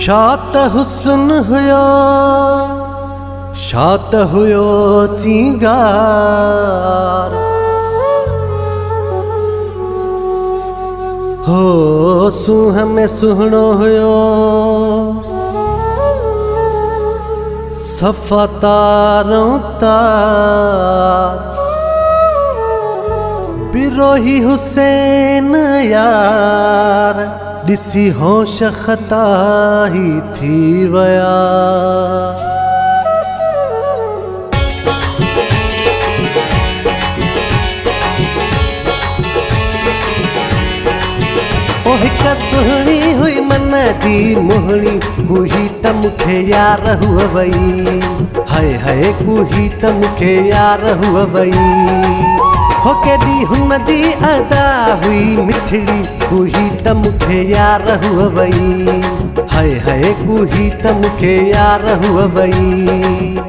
शात हुस्न हुयो, शात हुयो सिंगार, हो सूह में सुहणो हुयो सफ़ा तारों तार। बिरोही हुसैन यार दिसी होश खता ही थी वया। हिक सुहणी हुई मन जी मोहणी कुही त मूंखे यार हुअ वई, हाय हाय कुही त मूंखे यार हुअ वई। हो केॾी हुन जी अदा हुई मिठड़ी कुही त मूंखे यार हुअ वई, हाय हाय कुही त मूंखे यार हुअ वई।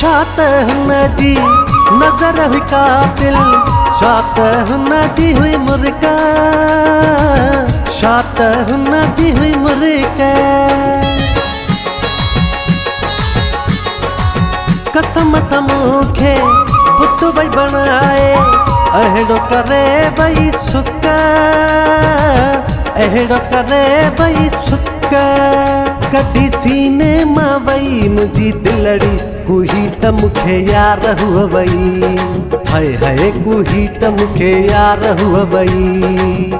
शात हुन जी नज़र हुई कातिल, शात हुन जी हुई मुर्गा, शात हुन जी हुई मुर्गा। कसम समूखे पुत भई बनाए अहिड़ो करे भई सुका, अहिड़ो करे भई सुका। कॾी सीने मां वई मुंहिंजी दिलड़ी कुही त मूंखे यार हुअ वई, हाय हाय कुही त मूंखे यार हुअ वई।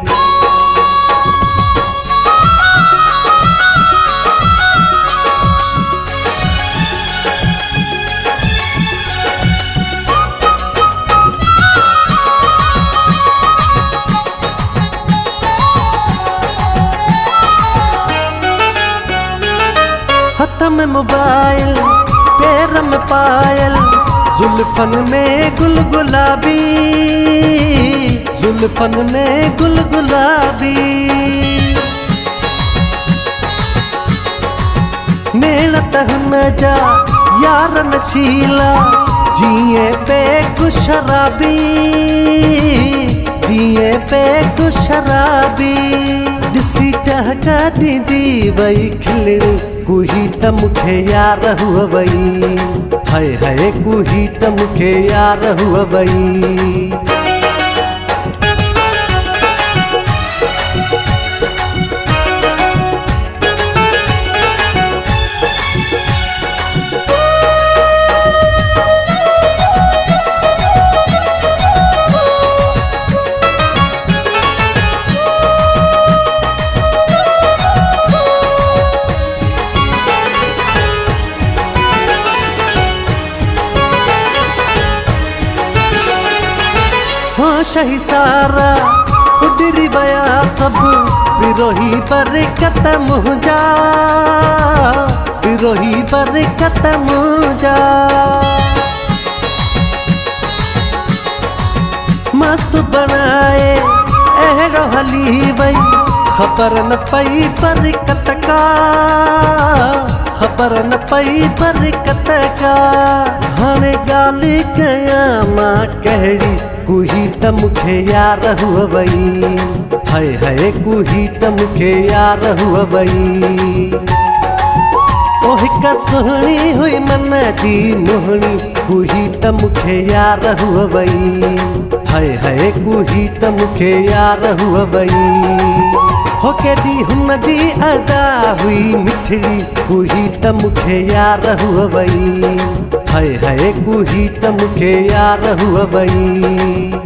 हथ में मोबाइल पैर में पायल, जुल्फन में गुल गुलाबी, जुल्फन में गुल गुलाबी। मेहनत हुन जा यार नशीला जिए बेगु शराबी, जिए बेगु शराबी। ॾिसी टहका ॾींदी वई खिलड़ी कुही त मूंखे यार हुअ वई, हाय हाय कुही त मूंखे यार हुअ वई। शही सारा उडरी वया सब, बिरोही पर कतम जा, बिरोही पर कतम जा। मस्त बनाए अहिड़ो हली वई ख़बर न पई पर कतका, ख़बर न पई पर कतका। हाणे ॻाल्हि कयां मां कहिड़ी कुही त मूंखे यार हुअ वई, हाय हाय कुही त मूंखे यार हुअ वई। ओ हिक सुहणी हुई मन जी मोहणी कुही त मूंखे यार हुअ वई, हाय हाय कुही त मूंखे यार हुअ वई। हो केॾी हुन जी अदा हुई मिठड़ी कुही त मूंखे यार हुअ वई, हाय हाय कुही त मूंखे यार हुअ वई।